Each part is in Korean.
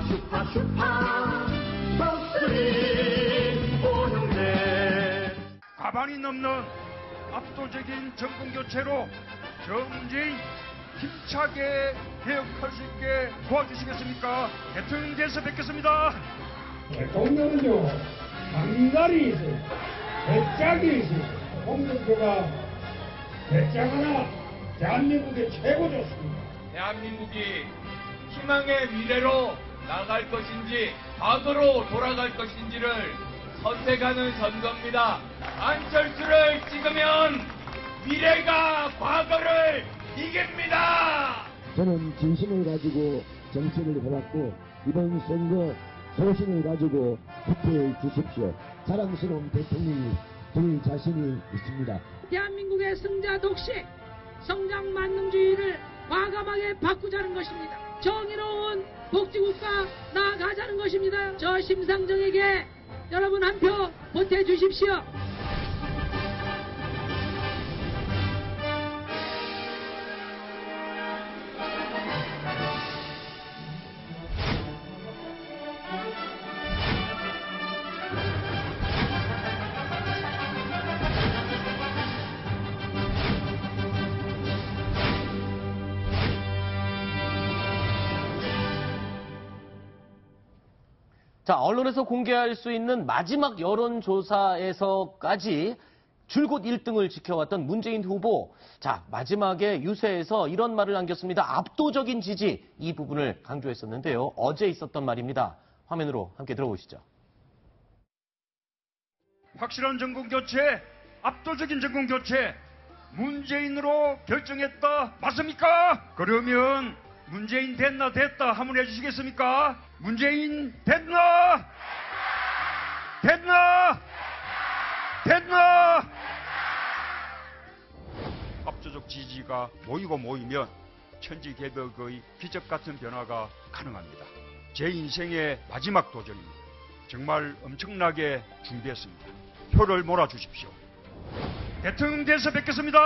슈파 목소리 오형제. 가반이 넘는 압도적인 정권교체로 정제인 힘차게 개혁할 수 있게 도와주시겠습니까? 대통령께서 뵙겠습니다. 대통령은요, 강인날이 있어요. 배짝이 있어요. 홍준표가 배짝 하나 대한민국의 최고조습니다. 대한민국이 희망의 미래로 나갈 것인지 과거로 돌아갈 것인지를 선택하는 선거입니다. 안철수를 찍으면 미래가 과거를 이깁니다. 저는 진심을 가지고 정치를 해왔고 이번 선거 소신을 가지고 투표해 주십시오. 자랑스러운 대통령이 될 자신이 있습니다. 대한민국의 승자 독식, 성장 만능주의를 과감하게 바꾸자는 것입니다. 정의로운 복지국가 나아가자는 것입니다. 저 심상정에게 여러분 한 표 보태주십시오. 자, 언론에서 공개할 수 있는 마지막 여론조사에서까지 줄곧 1등을 지켜왔던 문재인 후보. 자, 마지막에 유세에서 이런 말을 남겼습니다. 압도적인 지지, 이 부분을 강조했었는데요. 어제 있었던 말입니다. 화면으로 함께 들어보시죠. 확실한 정권교체, 압도적인 정권교체, 문재인으로 결정했다. 맞습니까? 그러면 문재인 됐나 됐다 한번 해주시겠습니까? 문재인 됐나? 됐나? 됐나? 압도적 지지가 모이면 천지개벽의 기적 같은 변화가 가능합니다. 제 인생의 마지막 도전입니다. 정말 엄청나게 준비했습니다. 표를 몰아주십시오. 대통령 돼서 뵙겠습니다.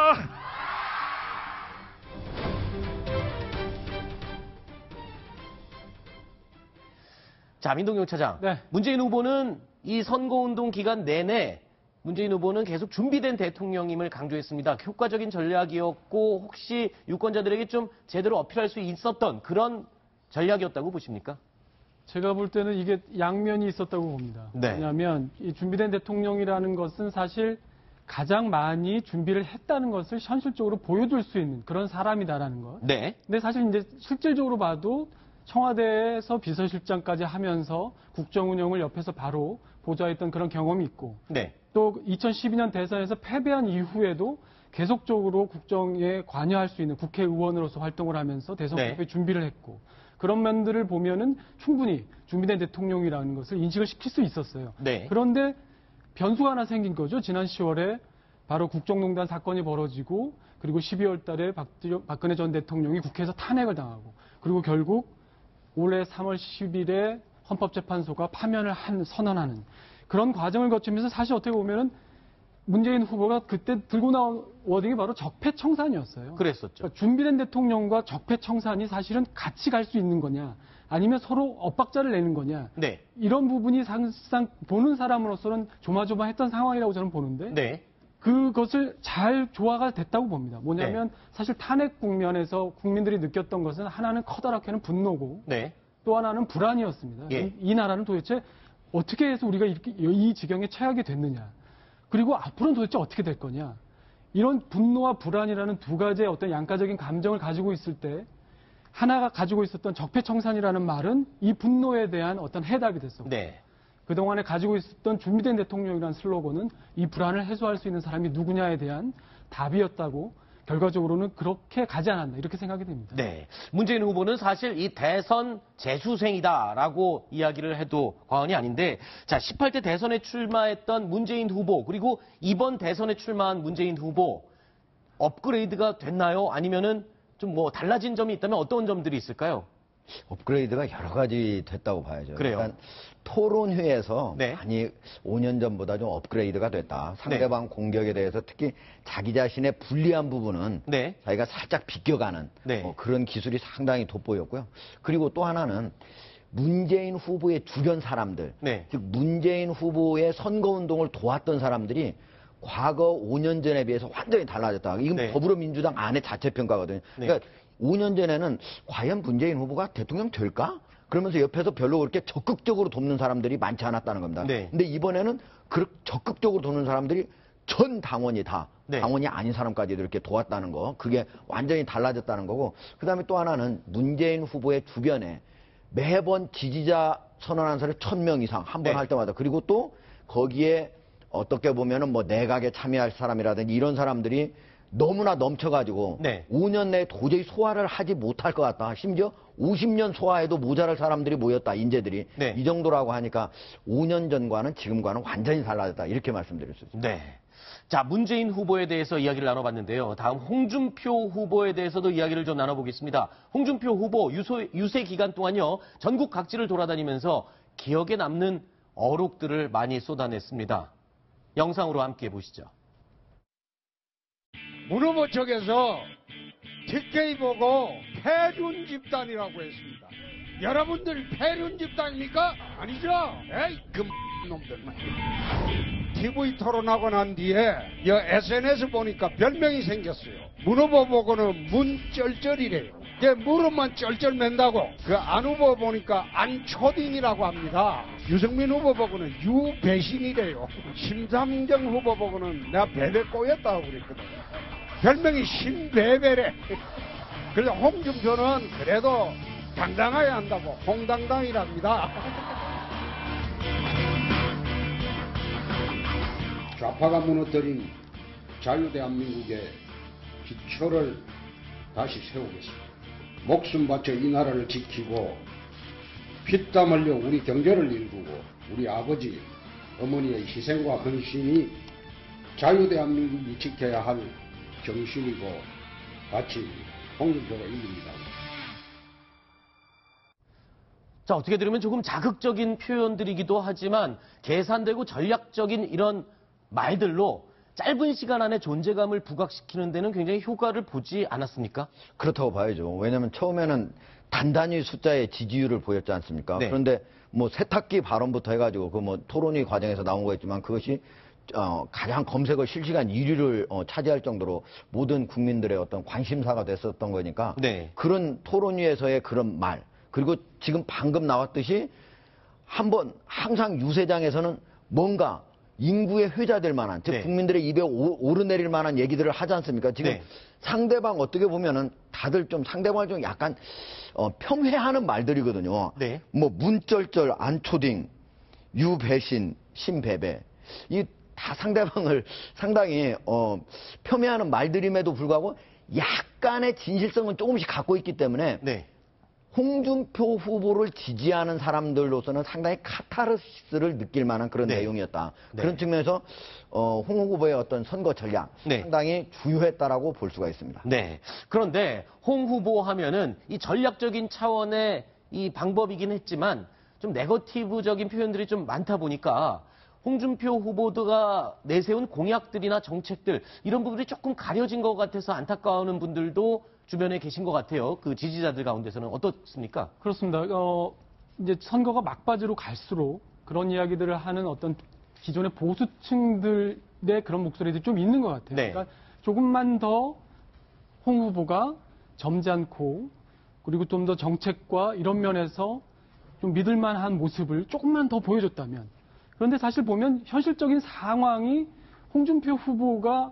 자, 민동영 차장. 네. 문재인 후보는 이 선거운동 기간 내내 문재인 후보는 계속 준비된 대통령임을 강조했습니다. 효과적인 전략이었고 혹시 유권자들에게 좀 제대로 어필할 수 있었던 그런 전략이었다고 보십니까? 제가 볼 때는 이게 양면이 있었다고 봅니다. 네. 왜냐하면 이 준비된 대통령이라는 것은 사실 가장 많이 준비를 했다는 것을 현실적으로 보여줄 수 있는 그런 사람이다라는 것. 네. 근데 사실 이제 실질적으로 봐도 청와대에서 비서실장까지 하면서 국정 운영을 옆에서 바로 보좌했던 그런 경험이 있고 네. 또 2012년 대선에서 패배한 이후에도 계속적으로 국정에 관여할 수 있는 국회의원으로서 활동을 하면서 대선 네. 투표에 준비를 했고 그런 면들을 보면은 충분히 준비된 대통령이라는 것을 인식을 시킬 수 있었어요. 네. 그런데 변수가 하나 생긴 거죠. 지난 10월에 바로 국정농단 사건이 벌어지고 그리고 12월 달에 박근혜 전 대통령이 국회에서 탄핵을 당하고 그리고 결국 올해 3월 10일에 헌법재판소가 파면을 선언하는 그런 과정을 거치면서 사실 어떻게 보면은 문재인 후보가 그때 들고 나온 워딩이 바로 적폐청산이었어요. 그랬었죠. 그러니까 준비된 대통령과 적폐청산이 사실은 같이 갈 수 있는 거냐 아니면 서로 엇박자를 내는 거냐 네. 이런 부분이 사실상 보는 사람으로서는 조마조마했던 상황이라고 저는 보는데 네. 그것을 잘 조화가 됐다고 봅니다. 뭐냐면 네. 사실 탄핵 국면에서 국민들이 느꼈던 것은 하나는 커다랗게는 분노고 네. 또 하나는 불안이었습니다. 예. 이 나라는 도대체 어떻게 해서 우리가 이렇게 이 지경에 처하게 됐느냐. 그리고 앞으로는 도대체 어떻게 될 거냐. 이런 분노와 불안이라는 두 가지의 어떤 양가적인 감정을 가지고 있을 때 하나가 가지고 있었던 적폐청산이라는 말은 이 분노에 대한 어떤 해답이 됐었고 네. 그동안에 가지고 있었던 준비된 대통령이라는 슬로건은 이 불안을 해소할 수 있는 사람이 누구냐에 대한 답이었다고 결과적으로는 그렇게 가지 않았나 이렇게 생각이 됩니다. 네. 문재인 후보는 사실 이 대선 재수생이다라고 이야기를 해도 과언이 아닌데 자, 18대 대선에 출마했던 문재인 후보 그리고 이번 대선에 출마한 문재인 후보 업그레이드가 됐나요? 아니면은 좀 뭐 달라진 점이 있다면 어떤 점들이 있을까요? 업그레이드가 여러 가지 됐다고 봐야죠. 그래요. 일단 토론회에서 네. 많이 5년 전보다 좀 업그레이드가 됐다. 상대방 공격에 대해서 특히 자기 자신의 불리한 부분은 네. 자기가 살짝 비껴가는 네. 그런 기술이 상당히 돋보였고요. 그리고 또 하나는 문재인 후보의 주변 사람들, 네. 즉 문재인 후보의 선거운동을 도왔던 사람들이 과거 5년 전에 비해서 완전히 달라졌다. 이건 네. 더불어민주당 안의 자체평가거든요. 네. 그러니까 5년 전에는 과연 문재인 후보가 대통령 될까? 그러면서 옆에서 별로 그렇게 적극적으로 돕는 사람들이 많지 않았다는 겁니다. 네. 근데 이번에는 적극적으로 돕는 사람들이 전 당원이 다 네. 당원이 아닌 사람까지도 이렇게 도왔다는 거, 그게 완전히 달라졌다는 거고, 그 다음에 또 하나는 문재인 후보의 주변에 매번 지지자 선언한 사람이 1000명 이상 한 번 네. 할 때마다, 그리고 또 거기에 어떻게 보면은 뭐 내각에 참여할 사람이라든지 이런 사람들이 너무나 넘쳐가지고 네. 5년 내에 도저히 소화를 하지 못할 것 같다. 심지어 50년 소화해도 모자랄 사람들이 모였다. 인재들이. 네. 이 정도라고 하니까 5년 전과는 지금과는 완전히 달라졌다. 이렇게 말씀드릴 수 있습니다. 네. 자, 문재인 후보에 대해서 이야기를 나눠봤는데요. 다음 홍준표 후보에 대해서도 이야기를 좀 나눠보겠습니다. 홍준표 후보 유세 기간 동안요, 전국 각지를 돌아다니면서 기억에 남는 어록들을 많이 쏟아냈습니다. 영상으로 함께 보시죠. 문 후보 측에서 특혜히 보고 폐륜 집단이라고 했습니다. 여러분들 폐륜 집단입니까? 아니죠? 에이, 그 놈들만. TV 토론하고 난 뒤에 SNS 보니까 별명이 생겼어요. 문 후보 보고는 문쩔쩔이래요. 그 무릎만 쩔쩔 맨다고. 그 안 후보 보니까 안초딩이라고 합니다. 유승민 후보 보고는 유배신이래요. 심상정 후보 보고는 내가 베베 꼬였다고 그랬거든. 별명이 신베베래. 그래서 홍준표는 그래도 당당해야 한다고 홍당당이랍니다. 좌파가 무너뜨린 자유대한민국의 기초를 다시 세우겠습니다. 목숨 바쳐 이 나라를 지키고 피땀 흘려 우리 경제를 일구고 우리 아버지, 어머니의 희생과 헌신이 자유대한민국이 지켜야 할 정신이고 가치입니다. 홍준표가 이깁니다. 자, 어떻게 들으면 조금 자극적인 표현들이기도 하지만 계산되고 전략적인 이런 말들로 짧은 시간 안에 존재감을 부각시키는 데는 굉장히 효과를 보지 않았습니까? 그렇다고 봐야죠. 왜냐하면 처음에는 단단히 숫자의 지지율을 보였지 않습니까? 네. 그런데 뭐 세탁기 발언부터 해가지고 그 뭐 토론회 과정에서 나온 거였지만 그것이 가장 검색어 실시간 1위를 차지할 정도로 모든 국민들의 어떤 관심사가 됐었던 거니까 네. 그런 토론회에서의 그런 말, 그리고 지금 방금 나왔듯이 한번 항상 유세장에서는 뭔가 인구에 회자될 만한, 즉 네. 국민들의 입에 오르내릴 만한 얘기들을 하지 않습니까? 지금 네. 상대방 어떻게 보면은 다들 좀 상대방을 좀 약간 폄훼하는 말들이거든요. 네. 뭐 문쩔쩔, 안초딩, 유배신, 신배배, 이 다 상대방을 상당히 폄훼하는 말들임에도 불구하고 약간의 진실성은 조금씩 갖고 있기 때문에 네. 홍준표 후보를 지지하는 사람들로서는 상당히 카타르시스를 느낄 만한 그런 네. 내용이었다. 네. 그런 측면에서 홍 후보의 어떤 선거 전략 네. 상당히 주요했다라고 볼 수가 있습니다. 네. 그런데 홍 후보 하면은 이 전략적인 차원의 이 방법이긴 했지만 좀 네거티브적인 표현들이 좀 많다 보니까 홍준표 후보가 내세운 공약들이나 정책들 이런 부분이 조금 가려진 것 같아서 안타까워하는 분들도 주변에 계신 것 같아요. 그 지지자들 가운데서는 어떻습니까? 그렇습니다. 이제 선거가 막바지로 갈수록 그런 이야기들을 하는 어떤 기존의 보수층들의 그런 목소리들이 좀 있는 것 같아요. 네. 그러니까 조금만 더 홍 후보가 점잖고 그리고 좀 더 정책과 이런 면에서 좀 믿을만한 모습을 조금만 더 보여줬다면. 그런데 사실 보면 현실적인 상황이 홍준표 후보가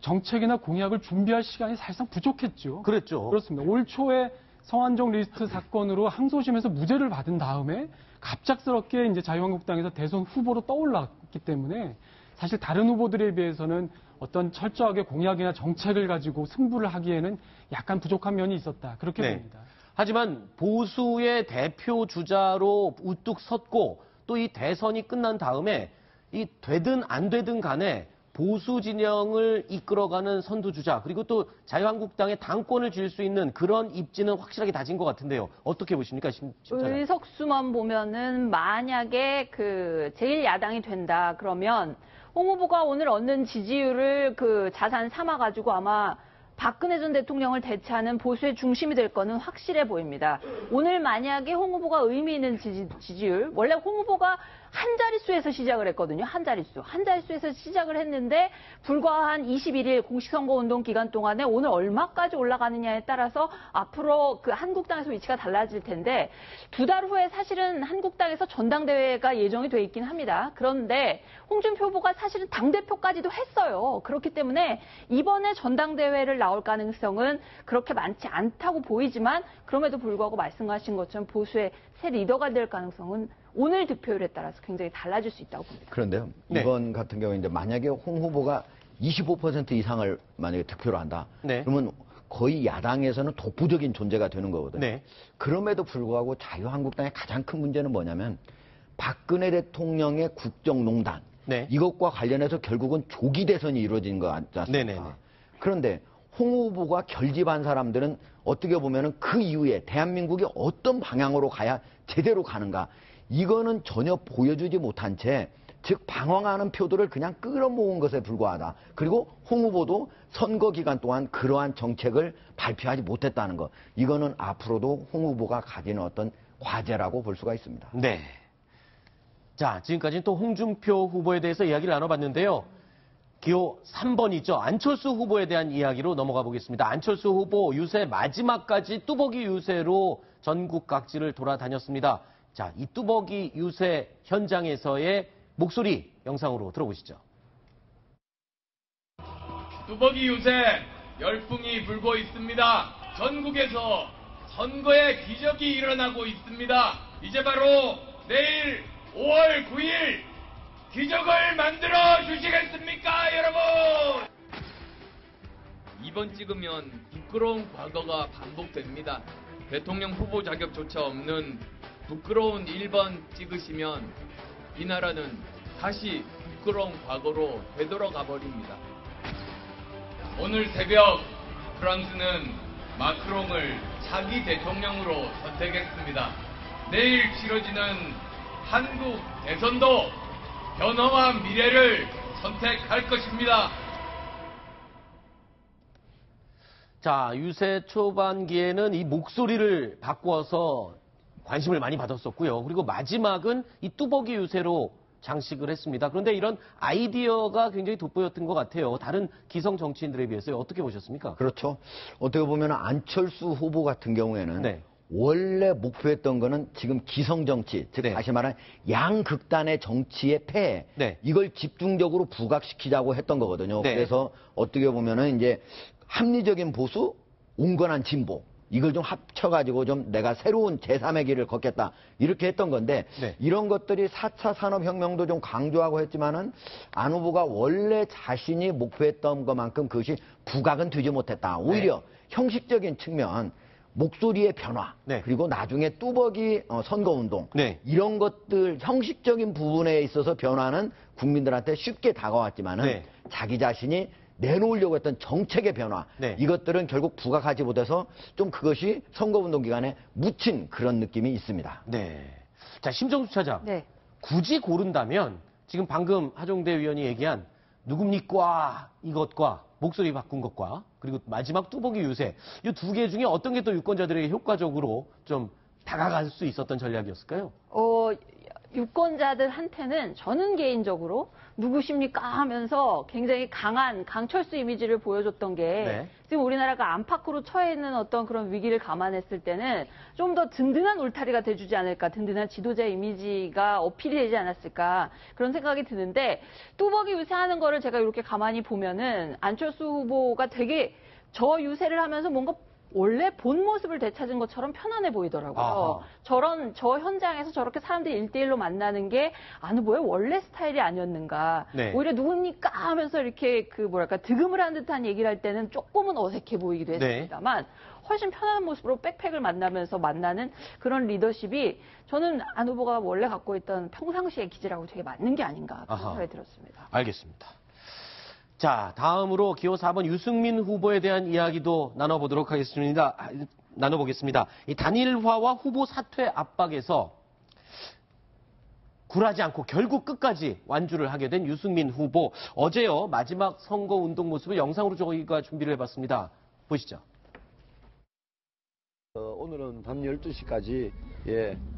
정책이나 공약을 준비할 시간이 사실상 부족했죠. 그랬죠. 그렇습니다. 올 초에 성완종 리스트 사건으로 항소심에서 무죄를 받은 다음에 갑작스럽게 이제 자유한국당에서 대선 후보로 떠올랐기 때문에 사실 다른 후보들에 비해서는 어떤 철저하게 공약이나 정책을 가지고 승부를 하기에는 약간 부족한 면이 있었다. 그렇게 네. 봅니다. 하지만 보수의 대표 주자로 우뚝 섰고 또 이 대선이 끝난 다음에 이 되든 안 되든 간에 보수 진영을 이끌어가는 선두주자 그리고 또 자유한국당에 당권을 줄 수 있는 그런 입지는 확실하게 다진 것 같은데요. 어떻게 보십니까? 의석수만 보면은 만약에 그 제1야당이 된다 그러면 홍 후보가 오늘 얻는 지지율을 그 자산 삼아가지고 아마 박근혜 전 대통령을 대체하는 보수의 중심이 될 거는 확실해 보입니다. 오늘 만약에 홍 후보가 의미 있는 지지율, 원래 홍 후보가 한 자릿수에서 시작을 했거든요. 한 자릿수에서 시작을 했는데 불과 한 21일 공식선거운동 기간 동안에 오늘 얼마까지 올라가느냐에 따라서 앞으로 그 한국당에서 위치가 달라질 텐데, 2달 후에 사실은 한국당에서 전당대회가 예정이 돼 있긴 합니다. 그런데 홍준표 후보가 사실은 당대표까지도 했어요. 그렇기 때문에 이번에 전당대회를 나올 가능성은 그렇게 많지 않다고 보이지만, 그럼에도 불구하고 말씀하신 것처럼 보수의 새 리더가 될 가능성은 오늘 득표율에 따라서 굉장히 달라질 수 있다고 봅니다. 그런데요, 네. 이번 같은 경우에 이제 만약에 홍 후보가 25% 이상을 만약에 득표를 한다. 네. 그러면 거의 야당에서는 독보적인 존재가 되는 거거든요. 네. 그럼에도 불구하고 자유한국당의 가장 큰 문제는 뭐냐면 박근혜 대통령의 국정농단. 네. 이것과 관련해서 결국은 조기 대선이 이루어진 거 아니지 않습니까? 네네네. 그런데 홍 후보가 결집한 사람들은 어떻게 보면은 그 이후에 대한민국이 어떤 방향으로 가야 제대로 가는가, 이거는 전혀 보여주지 못한 채, 즉 방황하는 표들을 그냥 끌어모은 것에 불과하다. 그리고 홍 후보도 선거 기간 동안 그러한 정책을 발표하지 못했다는 것, 이거는 앞으로도 홍 후보가 가지는 어떤 과제라고 볼 수가 있습니다. 네. 자, 지금까지 또 홍준표 후보에 대해서 이야기를 나눠봤는데요. 기호 3번이죠. 안철수 후보에 대한 이야기로 넘어가 보겠습니다. 안철수 후보 유세 마지막까지 뚜벅이 유세로 전국 각지를 돌아다녔습니다. 자, 이 뚜벅이 유세 현장에서의 목소리 영상으로 들어보시죠. 뚜벅이 유세 열풍이 불고 있습니다. 전국에서 선거의 기적이 일어나고 있습니다. 이제 바로 내일 5월 9일 기적을 만들어 주시겠습니까, 여러분? 2번 찍으면 부끄러운 과거가 반복됩니다. 대통령 후보 자격조차 없는 부끄러운 1번 찍으시면 이 나라는 다시 부끄러운 과거로 되돌아가 버립니다. 오늘 새벽 프랑스는 마크롱을 차기 대통령으로 선택했습니다. 내일 치러지는 한국 대선도 변화와 미래를 선택할 것입니다. 자, 유세 초반기에는 이 목소리를 바꾸어서 관심을 많이 받았었고요. 그리고 마지막은 이 뚜벅이 유세로 장식을 했습니다. 그런데 이런 아이디어가 굉장히 돋보였던 것 같아요. 다른 기성 정치인들에 비해서요. 어떻게 보셨습니까? 그렇죠. 어떻게 보면 안철수 후보 같은 경우에는 네. 원래 목표했던 거는 지금 기성정치, 즉 네. 다시 말하면 양극단의 정치의 폐해, 네. 이걸 집중적으로 부각시키자고 했던 거거든요. 네. 그래서 어떻게 보면은 이제 합리적인 보수, 온건한 진보, 이걸 좀 합쳐가지고 좀 내가 새로운 제3의 길을 걷겠다, 이렇게 했던 건데, 네. 이런 것들이 4차 산업혁명도 좀 강조하고 했지만은 안 후보가 원래 자신이 목표했던 것만큼 그것이 부각은 되지 못했다. 오히려 형식적인 측면, 목소리의 변화, 네. 그리고 나중에 뚜벅이 선거운동, 네. 이런 것들 형식적인 부분에 있어서 변화는 국민들한테 쉽게 다가왔지만은 네. 자기 자신이 내놓으려고 했던 정책의 변화, 네. 이것들은 결국 부각하지 못해서 좀 그것이 선거운동 기간에 묻힌 그런 느낌이 있습니다. 네. 자, 심정수 차장. 네. 굳이 고른다면 지금 방금 하종대 위원이 얘기한 누굽니까 이것과 목소리 바꾼 것과 그리고 마지막 뚜벅이 유세, 이 두 개 중에 어떤 게 또 유권자들에게 효과적으로 좀 다가갈 수 있었던 전략이었을까요? 유권자들한테는 저는 개인적으로 누구십니까 하면서 굉장히 강한 강철수 이미지를 보여줬던 게 네. 지금 우리나라가 안팎으로 처해 있는 어떤 그런 위기를 감안했을 때는 좀 더 든든한 울타리가 돼주지 않을까, 든든한 지도자 이미지가 어필이 되지 않았을까, 그런 생각이 드는데, 뚜벅이 유세하는 거를 제가 이렇게 가만히 보면은 안철수 후보가 되게 저 유세를 하면서 뭔가 원래 본 모습을 되찾은 것처럼 편안해 보이더라고요. 아하. 저 현장에서 저렇게 사람들이 1대1로 만나는 게 안 후보의 원래 스타일이 아니었는가. 네. 오히려 누굽니까 하면서 이렇게 득음을 한 듯한 얘기를 할 때는 조금은 어색해 보이기도 했습니다만, 훨씬 편안한 모습으로 백팩을 만나면서 만나는 그런 리더십이 저는 안 후보가 원래 갖고 있던 평상시의 기질하고 되게 맞는 게 아닌가 그런 생각이 들었습니다. 알겠습니다. 자, 다음으로 기호 4번 유승민 후보에 대한 이야기도 나눠보도록 하겠습니다. 나눠보겠습니다. 이 단일화와 후보 사퇴 압박에서 굴하지 않고 결국 끝까지 완주를 하게 된 유승민 후보. 어제요, 마지막 선거 운동 모습을 영상으로 저희가 준비를 해봤습니다. 보시죠. 오늘은 밤 12시까지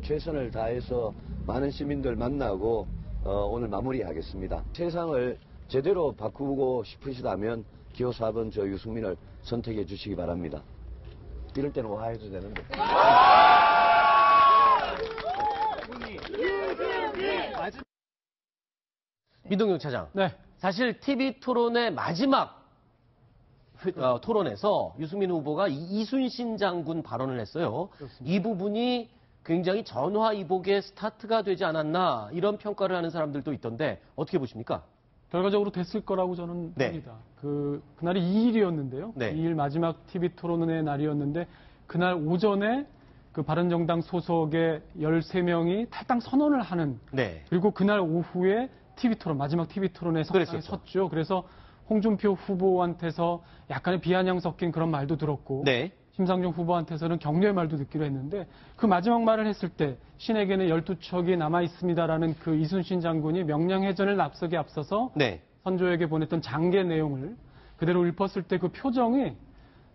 최선을 다해서 많은 시민들 만나고 오늘 마무리하겠습니다. 세상을 제대로 바꾸고 싶으시다면 기호 4번 저 유승민을 선택해 주시기 바랍니다. 이럴 때는 와 해도 되는데. 민동영 차장. 네. 사실 TV 토론의 마지막 토론에서 유승민 후보가 이순신 장군 발언을 했어요. 그렇습니다. 이 부분이 굉장히 전화위복의 스타트가 되지 않았나 이런 평가를 하는 사람들도 있던데 어떻게 보십니까? 결과적으로 됐을 거라고 저는 네. 봅니다. 그날이 2일이었는데요. 네. 2일 마지막 TV 토론의 날이었는데 그날 오전에 그 바른정당 소속의 13명이 탈당 선언을 하는 네. 그리고 그날 오후에 TV 토론 마지막 TV 토론에 섰죠. 그래서 홍준표 후보한테서 약간의 비아냥 섞인 그런 말도 들었고 네. 심상정 후보한테서는 격려의 말도 듣기로 했는데 그 마지막 말을 했을 때 신에게는 12척이 남아있습니다라는 그 이순신 장군이 명량해전을 앞서서 네. 선조에게 보냈던 장계 내용을 그대로 읊었을 때 그 표정이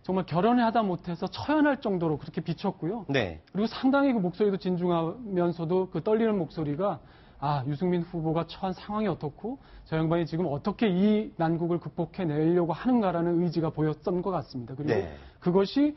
정말 결연히 하다 못해서 처연할 정도로 그렇게 비쳤고요. 네. 그리고 상당히 그 목소리도 진중하면서도 그 떨리는 목소리가 유승민 후보가 처한 상황이 어떻고 저 양반이 지금 어떻게 이 난국을 극복해내려고 하는가라는 의지가 보였던 것 같습니다. 그리고 네. 그것이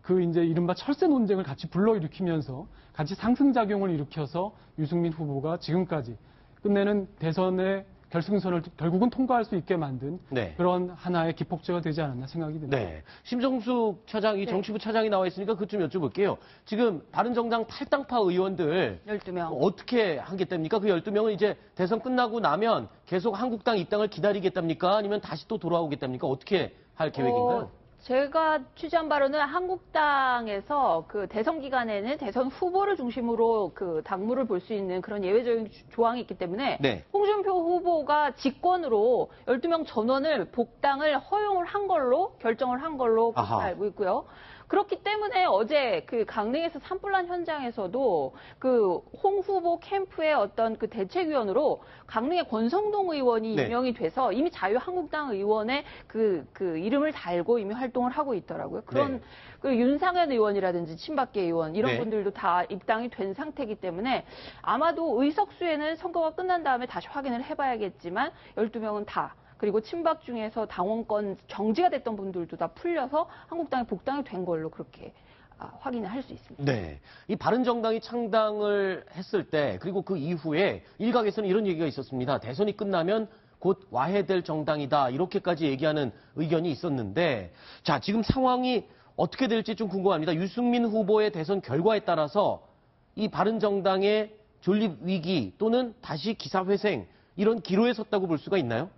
그 이제 이른바 철새 논쟁을 같이 불러일으키면서 같이 상승작용을 일으켜서 유승민 후보가 지금까지 끝내는 대선의 결승선을 결국은 통과할 수 있게 만든 네. 그런 하나의 기폭제가 되지 않았나 생각이 듭니다. 네. 심정숙 차장이 정치부 차장이 나와 있으니까 그것 좀 여쭤볼게요. 지금 바른정당 탈당파 의원들 12명. 어떻게 하겠답니까? 그 12명은 이제 대선 끝나고 나면 계속 한국당 입당을 기다리겠답니까? 아니면 다시 또 돌아오겠답니까? 어떻게 할 계획인가요? 제가 취재한 바로는 한국당에서 그 대선 기간에는 대선 후보를 중심으로 그 당무를 볼 수 있는 그런 예외적인 조항이 있기 때문에 네. 홍준표 후보가 직권으로 12명 전원을 복당을 허용을 한 걸로 결정을 한 걸로 그렇게 알고 있고요. 그렇기 때문에 어제 그 강릉에서 산불난 현장에서도 그 홍 후보 캠프의 어떤 그 대책위원으로 강릉의 권성동 의원이 네. 임명이 돼서 이미 자유한국당 의원의 그 이름을 달고 이미 활동을 하고 있더라고요. 그런 네. 그 윤상현 의원이라든지 친박계 의원 이런 네. 분들도 다 입당이 된 상태이기 때문에 아마도 의석수에는 선거가 끝난 다음에 다시 확인을 해봐야겠지만 12명은 다 그리고 친박 중에서 당원권 정지가 됐던 분들도 다 풀려서 한국당에 복당이 된 걸로 그렇게 확인을 할 수 있습니다. 네. 이 바른정당이 창당을 했을 때 그리고 그 이후에 일각에서는 이런 얘기가 있었습니다. 대선이 끝나면 곧 와해될 정당이다. 이렇게까지 얘기하는 의견이 있었는데 자, 지금 상황이 어떻게 될지 좀 궁금합니다. 유승민 후보의 대선 결과에 따라서 이 바른정당의 존립 위기 또는 다시 기사회생 이런 기로에 섰다고 볼 수가 있나요?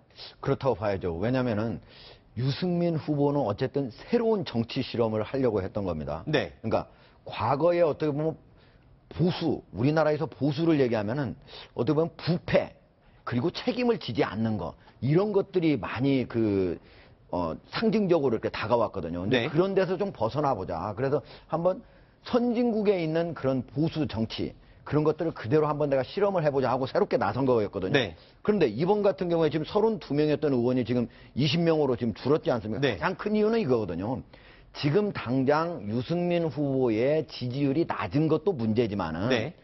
그렇다고 봐야죠. 왜냐면은 유승민 후보는 어쨌든 새로운 정치 실험을 하려고 했던 겁니다. 네. 그러니까 과거에 어떻게 보면 보수, 우리나라에서 보수를 얘기하면은 어떻게 보면 부패, 그리고 책임을 지지 않는 거, 이런 것들이 많이 상징적으로 이렇게 다가왔거든요. 근데 네. 그런 데서 좀 벗어나 보자. 그래서 한번 선진국에 있는 그런 보수 정치, 그런 것들을 그대로 한번 내가 실험을 해보자 하고 새롭게 나선 거였거든요. 네. 그런데 이번 같은 경우에 지금 32명이었던 의원이 지금 20명으로 지금 줄었지 않습니까? 네. 가장 큰 이유는 이거거든요. 지금 당장 유승민 후보의 지지율이 낮은 것도 문제지만은 네.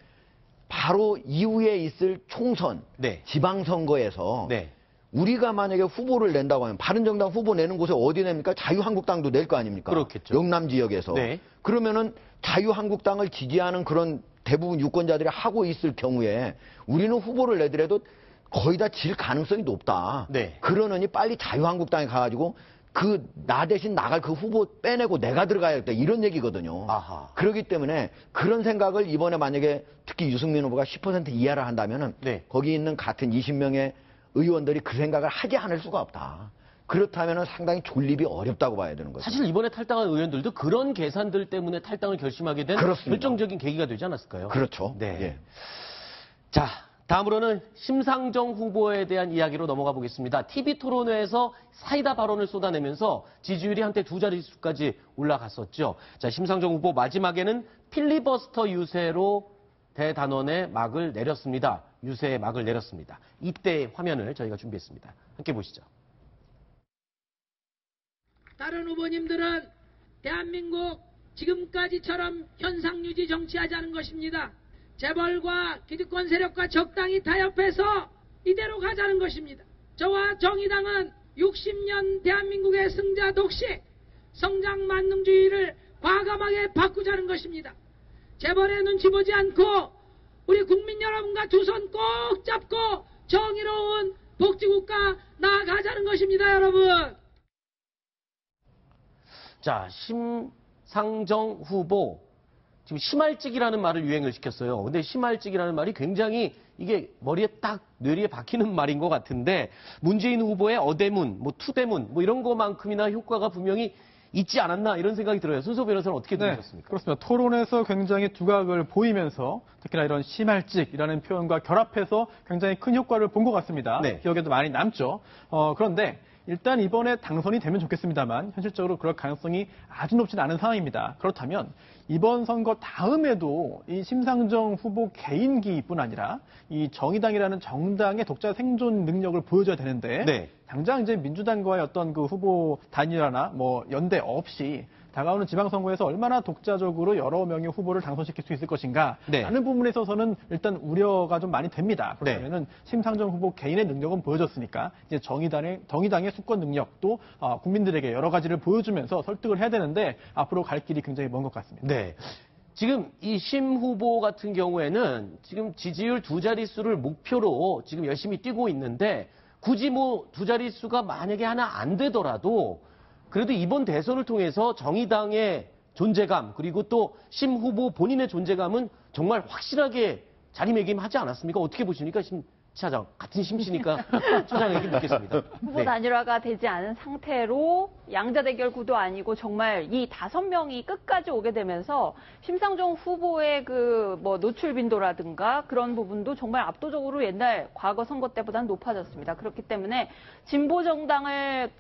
바로 이후에 있을 총선, 네. 지방선거에서 네. 우리가 만약에 후보를 낸다고 하면 바른정당 후보 내는 곳에 어디 냅니까? 자유한국당도 낼 거 아닙니까? 그렇겠죠. 영남 지역에서. 네. 그러면은 자유한국당을 지지하는 그런 대부분 유권자들이 하고 있을 경우에 우리는 후보를 내더라도 거의 다 질 가능성이 높다. 네. 그러느니 빨리 자유한국당에 가가지고 나 대신 나갈 그 후보 빼내고 내가 들어가야겠다. 이런 얘기거든요. 아하. 그렇기 때문에 그런 생각을 이번에 만약에 특히 유승민 후보가 10% 이하를 한다면은 네. 거기 있는 같은 20명의 의원들이 그 생각을 하지 않을 수가 없다. 그렇다면 상당히 존립이 어렵다고 봐야 되는 거죠. 사실 이번에 탈당한 의원들도 그런 계산들 때문에 탈당을 결심하게 된 그렇습니다. 결정적인 계기가 되지 않았을까요? 그렇죠. 네. 예. 자, 다음으로는 심상정 후보에 대한 이야기로 넘어가 보겠습니다. TV 토론회에서 사이다 발언을 쏟아내면서 지지율이 한때 두 자릿수까지 올라갔었죠. 자, 심상정 후보 마지막에는 필리버스터 유세로 대단원의 막을 내렸습니다. 유세의 막을 내렸습니다. 이때 화면을 저희가 준비했습니다. 함께 보시죠. 다른 후보님들은 대한민국 지금까지처럼 현상유지 정치하자는 것입니다. 재벌과 기득권 세력과 적당히 타협해서 이대로 가자는 것입니다. 저와 정의당은 60년 대한민국의 승자 독식, 성장 만능주의를 과감하게 바꾸자는 것입니다. 재벌의 눈치 보지 않고 우리 국민 여러분과 두 손 꼭 잡고 정의로운 복지국가 나아가자는 것입니다, 여러분. 자, 심상정 후보 지금 심할직이라는 말을 유행을 시켰어요. 근데 심할직이라는 말이 굉장히 이게 머리에 딱 뇌리에 박히는 말인 것 같은데 문재인 후보의 어대문, 투대문 이런 것만큼이나 효과가 분명히 있지 않았나 이런 생각이 들어요. 손석구 변호사는 어떻게 들으셨습니까? 그렇습니다. 토론에서 굉장히 두각을 보이면서 특히나 이런 심할직이라는 표현과 결합해서 굉장히 큰 효과를 본 것 같습니다. 네. 기억에도 많이 남죠. 그런데 일단 이번에 당선이 되면 좋겠습니다만 현실적으로 그럴 가능성이 아주 높진 않은 상황입니다. 그렇다면 이번 선거 다음에도 이 심상정 후보 개인기뿐 아니라 이 정의당이라는 정당의 독자 생존 능력을 보여줘야 되는데 네. 당장 이제 민주당과의 어떤 그 후보 단일화나 연대 없이 다가오는 지방선거에서 얼마나 독자적으로 여러 명의 후보를 당선시킬 수 있을 것인가 네. 라는 부분에 있어서는 일단 우려가 좀 많이 됩니다. 그렇다면은 심상정 후보 개인의 능력은 보여줬으니까 이제 정의당의 수권 능력도 국민들에게 여러 가지를 보여주면서 설득을 해야 되는데 앞으로 갈 길이 굉장히 먼 것 같습니다. 네. 지금 이 심 후보 같은 경우에는 지금 지지율 두 자릿수를 목표로 지금 열심히 뛰고 있는데 굳이 두 자릿수가 만약에 하나 안 되더라도 그래도 이번 대선을 통해서 정의당의 존재감 그리고 또 심 후보 본인의 존재감은 정말 확실하게 자리매김하지 않았습니까? 어떻게 보십니까? 심 차장. 같은 심씨니까 차장에게 묻겠습니다. 후보 단일화가 되지 않은 상태로 양자 대결 구도 아니고 정말 이 5명이 끝까지 오게 되면서 심상정 후보의 노출 빈도라든가 그런 부분도 정말 압도적으로 과거 선거 때보다는 높아졌습니다. 그렇기 때문에 진보 정당이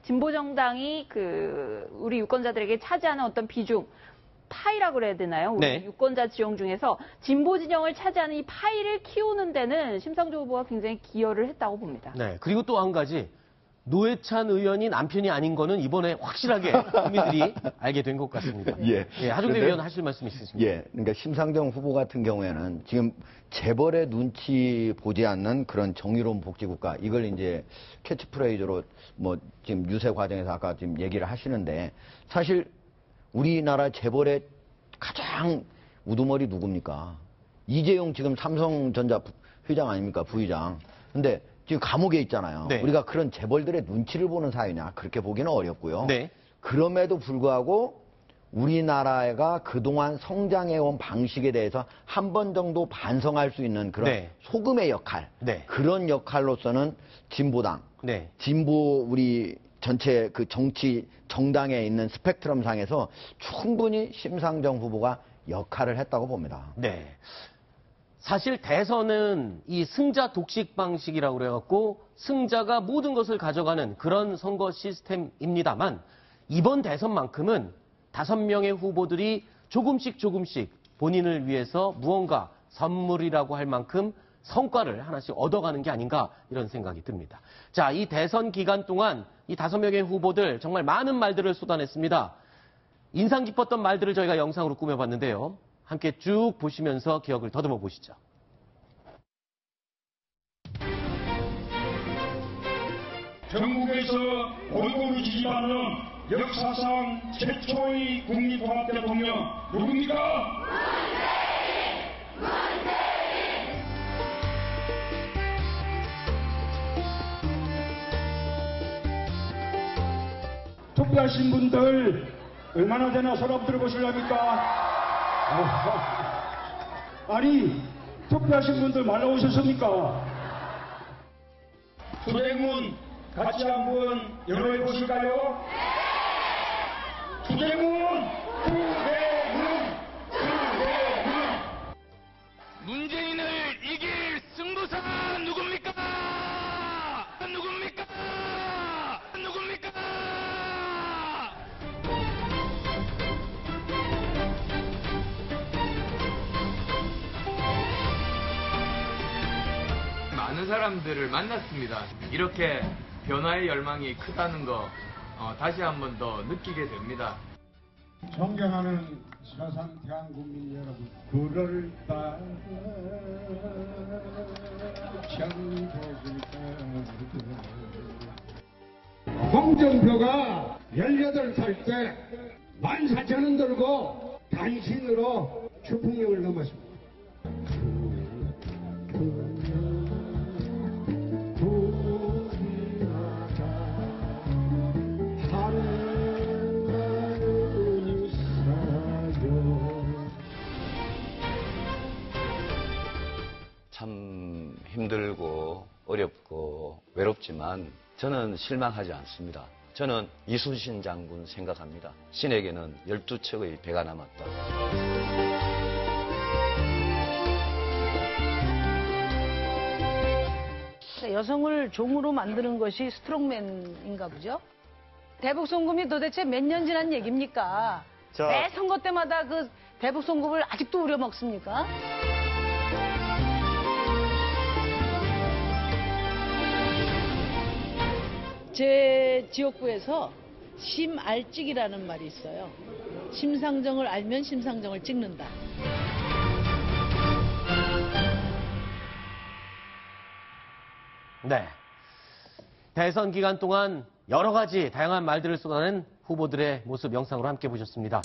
우리 유권자들에게 차지하는 어떤 비중, 파이라고 그래야 되나요? 우리 네. 유권자 지형 중에서 진보 진영을 차지하는 이 파이를 키우는 데는 심상정 후보가 굉장히 기여를 했다고 봅니다. 네. 그리고 또 한 가지. 노회찬 의원이 남편이 아닌 거는 이번에 확실하게 국민들이 알게 된 것 같습니다. 예. 하종대 의원 하실 말씀 있으십니까? 예. 그러니까 심상정 후보 같은 경우에는 지금 재벌의 눈치 보지 않는 그런 정의로운 복지국가 이걸 이제 캐치프레이즈로 지금 유세 과정에서 아까 지금 얘기를 하시는데 사실 우리나라 재벌의 가장 우두머리 누굽니까? 이재용 지금 삼성전자 회장 아닙니까? 부회장. 근데 지금 감옥에 있잖아요. 네. 우리가 그런 재벌들의 눈치를 보는 사회냐? 그렇게 보기는 어렵고요. 네. 그럼에도 불구하고 우리나라가 그동안 성장해온 방식에 대해서 한 번 정도 반성할 수 있는 그런 네. 소금의 역할. 네. 그런 역할로서는 진보당, 네. 진보 우리 전체 그 정당에 있는 스펙트럼 상에서 충분히 심상정 후보가 역할을 했다고 봅니다. 네. 사실 대선은 이 승자 독식 방식이라고 그래갖고 승자가 모든 것을 가져가는 그런 선거 시스템입니다만 이번 대선만큼은 5명의 후보들이 조금씩 본인을 위해서 무언가 선물이라고 할 만큼 성과를 하나씩 얻어가는 게 아닌가 이런 생각이 듭니다. 자, 이 대선 기간 동안 이 5명의 후보들 정말 많은 말들을 쏟아냈습니다. 인상 깊었던 말들을 저희가 영상으로 꾸며봤는데요. 함께 쭉 보시면서 기억을 더듬어 보시죠. 전국에서 골고루 지지받는 역사상 최초의 국민통합 대통령 누굽니까? 투표하신 분들 얼마나 되나 손 한번 들어보실랍니까? 아니 투표하신 분들 말 나오셨습니까? 투쟁문 같이 한번 열어해 보실까요? 투쟁문! 문재인을 이길 승부사 누굽니까? 누굽니까? 많은 사람들을 만났습니다. 이렇게 변화의 열망이 크다는 거 다시 한 번 더 느끼게 됩니다. 존경하는 지라산 대한국민 여러분, 그를 따라 홍준표가 18살 때 14,000원 들고 단신으로 추풍역을 넘었습니다. 참 힘들고 어렵고 외롭지만 저는 실망하지 않습니다. 저는 이순신 장군 생각합니다. 신에게는 12척의 배가 남았다. 여성을 종으로 만드는 것이 스트롱맨인가 보죠? 대북송금이 도대체 몇 년 지난 얘기입니까? 매 선거 때마다 그 대북송금을 아직도 우려먹습니까? 제 지역구에서 심알찍이라는 말이 있어요. 심상정을 알면 심상정을 찍는다. 네. 대선 기간 동안 여러 가지 다양한 말들을 쏟아낸 후보들의 모습 영상으로 함께 보셨습니다.